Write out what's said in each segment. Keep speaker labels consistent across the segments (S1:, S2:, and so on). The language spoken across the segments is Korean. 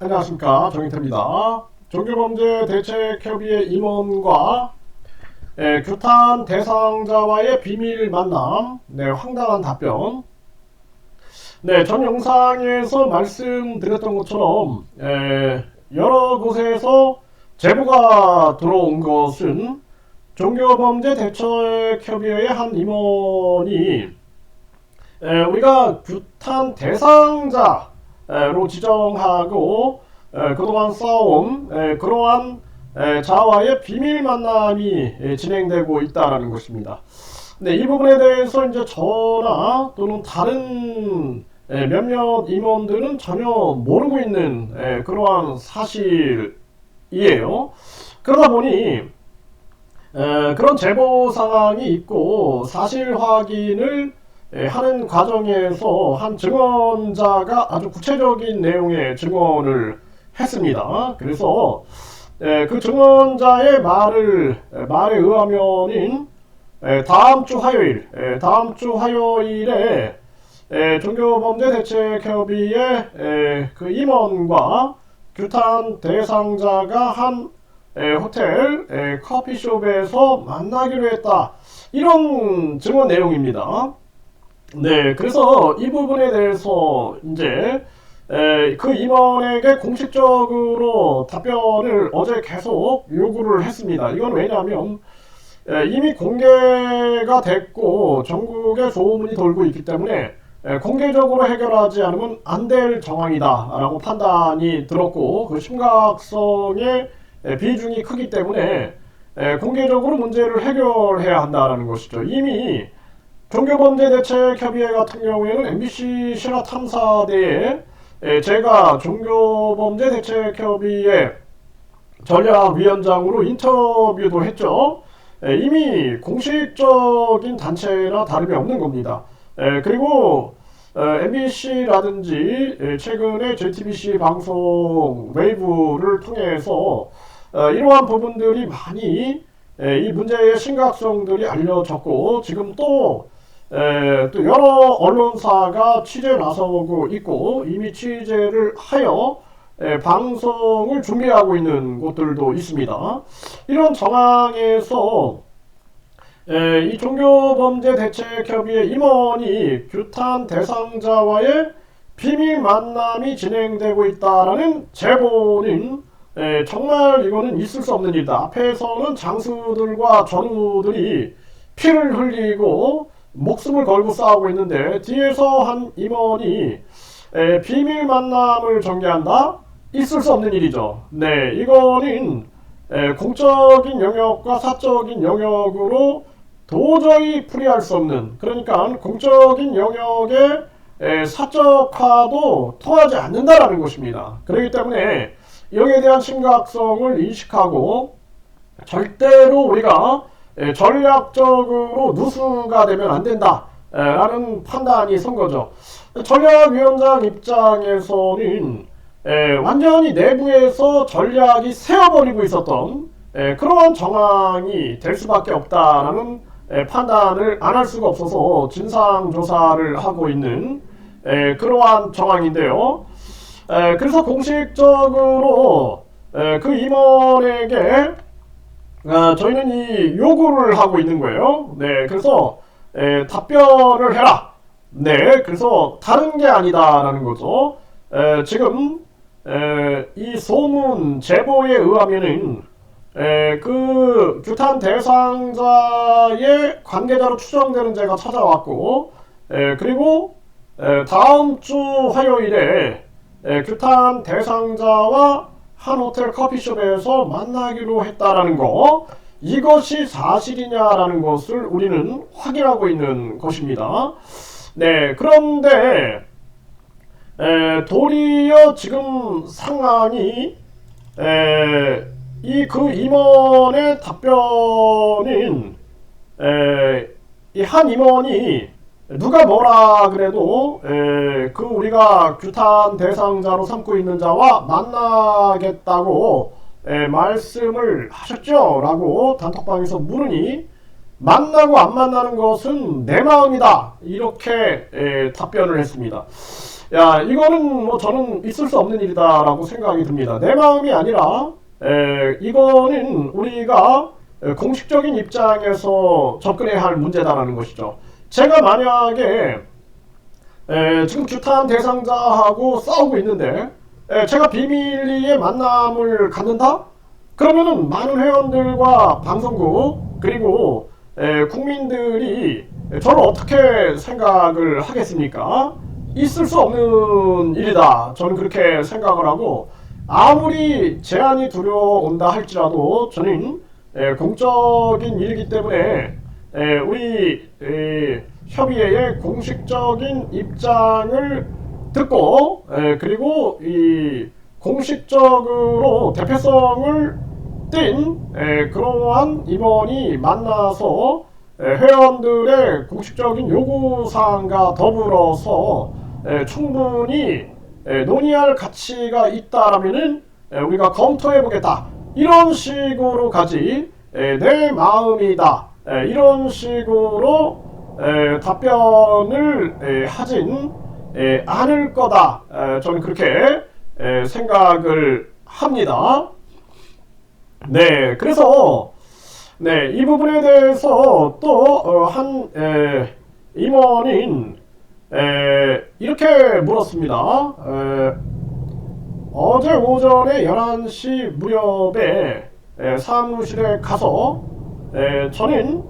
S1: 안녕하십니까, 정인태입니다. 종교범죄대책협의회 임원과 규탄 대상자와의 비밀 만남, 황당한 답변. 전 영상에서 말씀드렸던 것처럼 여러 곳에서 제보가 들어온 것은 종교범죄대책협의회의 한 임원이 우리가 규탄 대상자로 지정하고 그동안 쌓아온 그러한 자와의 비밀 만남이 진행되고 있다는 것입니다. 이 부분에 대해서 이제 저나 또는 다른 몇몇 임원들은 전혀 모르고 있는 그러한 사실이에요. 그러다 보니 그런 제보 상황이 있고 사실 확인을 하는 과정에서 한 증언자가 아주 구체적인 내용의 증언을 했습니다. 그래서 그 증언자의 말에 의하면은 다음 주 화요일에 종교범죄대책협의회 그 임원과 규탄 대상자가 한 호텔 커피숍에서 만나기로 했다, 이런 증언 내용입니다. 그래서 이 부분에 대해서 이제 그 임원에게 공식적으로 답변을 어제 계속 요구를 했습니다. 이건 왜냐하면 이미 공개가 됐고 전국에 소문이 돌고 있기 때문에 공개적으로 해결하지 않으면 안 될 정황이다 라고 판단이 들었고, 그 심각성의 비중이 크기 때문에 공개적으로 문제를 해결해야 한다는 것이죠. 이미 종교범죄대책협의회 같은 경우에는 MBC 실화탐사대에 제가 종교범죄대책협의회 전략위원장으로 인터뷰도 했죠. 이미 공식적인 단체나 다름이 없는 겁니다. 그리고 MBC라든지 최근에 JTBC 방송 웨이브를 통해서 이러한 부분들이 많이 이 문제의 심각성들이 알려졌고, 지금 또 여러 언론사가 취재에 나서고 있고 이미 취재를 하여 방송을 준비하고 있는 곳들도 있습니다. 이런 정황에서 이 종교범죄대책협의회 임원이 규탄 대상자와의 비밀 만남이 진행되고 있다라는 제보는 정말 이거는 있을 수 없는 일이다. 앞에서는 장수들과 전우들이 피를 흘리고 목숨을 걸고 싸우고 있는데 뒤에서 한 임원이 비밀 만남을 전개한다? 있을 수 없는 일이죠. 이거는 공적인 영역과 사적인 영역으로 도저히 풀이할 수 없는, 그러니까 공적인 영역의 사적화도 통하지 않는다라는 것입니다. 그렇기 때문에 여기에 대한 심각성을 인식하고 절대로 우리가 전략적으로 누수가 되면 안 된다 라는 판단이 선 거죠. 전략위원장 입장에서는 완전히 내부에서 전략이 세워버리고 있었던 그러한 정황이 될 수밖에 없다라는 판단을 안 할 수가 없어서 진상조사를 하고 있는 그러한 정황인데요. 그래서 공식적으로 그 임원에게 저희는 이 요구를 하고 있는 거예요. 그래서 답변을 해라. 그래서 다른 게 아니다라는 거죠. 지금 이 소문 제보에 의하면은 그 규탄 대상자의 관계자로 추정되는 자가 찾아왔고, 그리고 다음 주 화요일에 규탄 대상자와 한 호텔 커피숍에서 만나기로 했다라는 거, 이것이 사실이냐라는 것을 우리는 확인하고 있는 것입니다. 그런데 도리어 지금 상황이 그 임원의 답변은 이 한 임원이 누가 뭐라 그래도 그 우리가 규탄 대상자로 삼고 있는 자와 만나겠다고 말씀을 하셨죠? 라고 단톡방에서 물으니 만나고 안 만나는 것은 내 마음이다. 이렇게 답변을 했습니다. 야, 이거는 뭐 저는 있을 수 없는 일이다라고 생각이 듭니다. 내 마음이 아니라 이거는 우리가 공식적인 입장에서 접근해야 할 문제다라는 것이죠. 제가 만약에 지금 규탄 대상자하고 싸우고 있는데 제가 비밀리에 만남을 갖는다? 그러면은 많은 회원들과 방송국 그리고 국민들이 저를 어떻게 생각을 하겠습니까? 있을 수 없는 일이다. 저는 그렇게 생각을 하고 아무리 제안이 들어온다 할지라도 저는 공적인 일이기 때문에 우리 협의회의 공식적인 입장을 듣고 그리고 이 공식적으로 대표성을 띈 그러한 임원이 만나서 회원들의 공식적인 요구사항과 더불어서 충분히 논의할 가치가 있다라면은 우리가 검토해 보겠다. 이런 식으로 가지 내 마음이다. 이런 식으로 답변을 하진 않을 거다. 저는 그렇게 생각을 합니다. 네, 그래서 이 부분에 대해서 또 한 임원인 이렇게 물었습니다. 어제 오전에 11시 무렵에 사무실에 가서 저는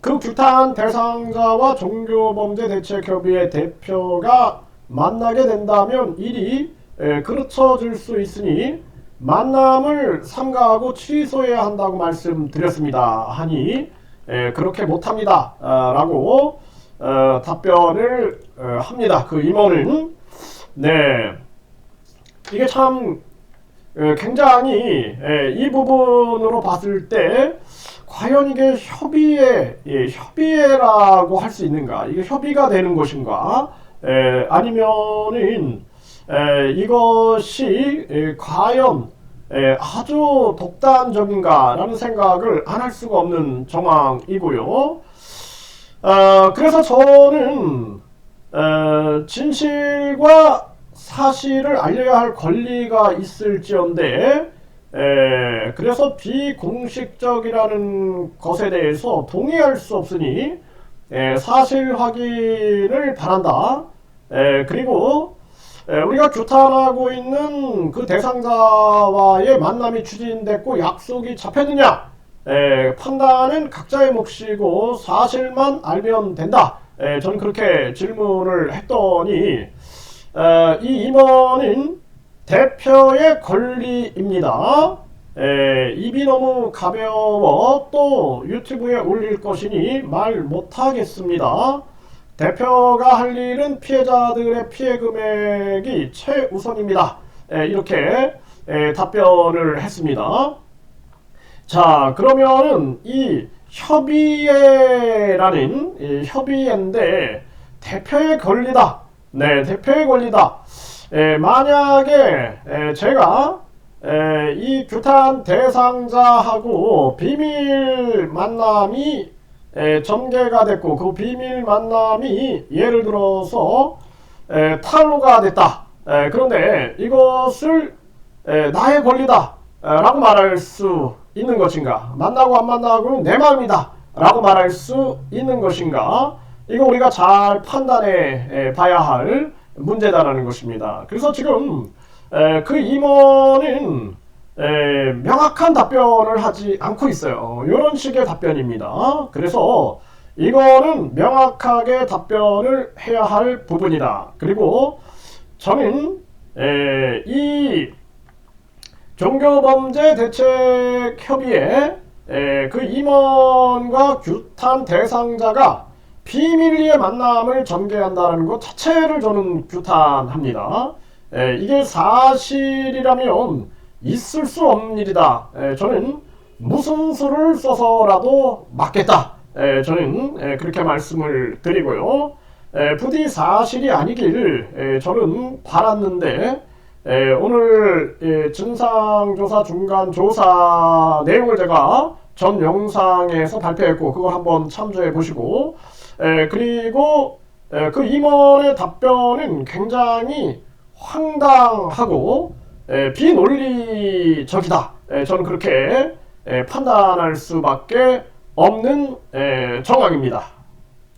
S1: 그 규탄 대상자와 종교범죄대책협의회 대표가 만나게 된다면 일이 그르쳐질 수 있으니 만남을 삼가하고 취소해야 한다고 말씀드렸습니다. 하니 그렇게 못합니다. 라고 답변을 합니다. 그 임원은. 네, 이게 참 굉장히 이 부분으로 봤을 때 과연 이게 협의회라고 할 수 있는가? 이게 협의가 되는 것인가? 아니면은 이것이 과연 아주 독단적인가라는 생각을 안 할 수가 없는 정황이고요. 그래서 저는 진실과 사실을 알려야 할 권리가 있을지언데 그래서 비공식적이라는 것에 대해서 동의할 수 없으니 사실 확인을 바란다. 그리고 우리가 규탄하고 있는 그 대상자와의 만남이 추진됐고 약속이 잡혔느냐? 판단은 각자의 몫이고 사실만 알면 된다. 저는 그렇게 질문을 했더니 이 임원은 대표의 권리입니다. 입이 너무 가벼워 또 유튜브에 올릴 것이니 말 못하겠습니다. 대표가 할 일은 피해자들의 피해 금액이 최우선입니다. 이렇게 답변을 했습니다. 자, 그러면은 이 협의회라는 협의회인데 대표의 권리다. 네, 대표의 권리다. 만약에 제가 이 규탄 대상자하고 비밀 만남이 전개가 됐고 그 비밀 만남이 예를 들어서 탈로가 됐다. 그런데 이것을 나의 권리다 라고 말할 수 있는 것인가? 만나고 안 만나고는 내 마음이다 라고 말할 수 있는 것인가? 이거 우리가 잘 판단해 봐야 할 문제다라는 것입니다. 그래서 지금 그 임원은 명확한 답변을 하지 않고 있어요. 이런 식의 답변입니다. 그래서 이거는 명확하게 답변을 해야 할 부분이다. 그리고 저는 이 종교범죄대책협의회 그 임원과 규탄 대상자가 비밀리에 만남을 전개한다는 것 자체를 저는 규탄합니다. 이게 사실이라면 있을 수 없는 일이다. 저는 무슨 수를 써서라도 막겠다. 저는 그렇게 말씀을 드리고요. 부디 사실이 아니길 저는 바랐는데 오늘 진상조사 중간조사 내용을 제가 전 영상에서 발표했고 그걸 한번 참조해 보시고 그리고 그 임원의 답변은 굉장히 황당하고 비논리적이다. 저는 그렇게 판단할 수밖에 없는 정황입니다.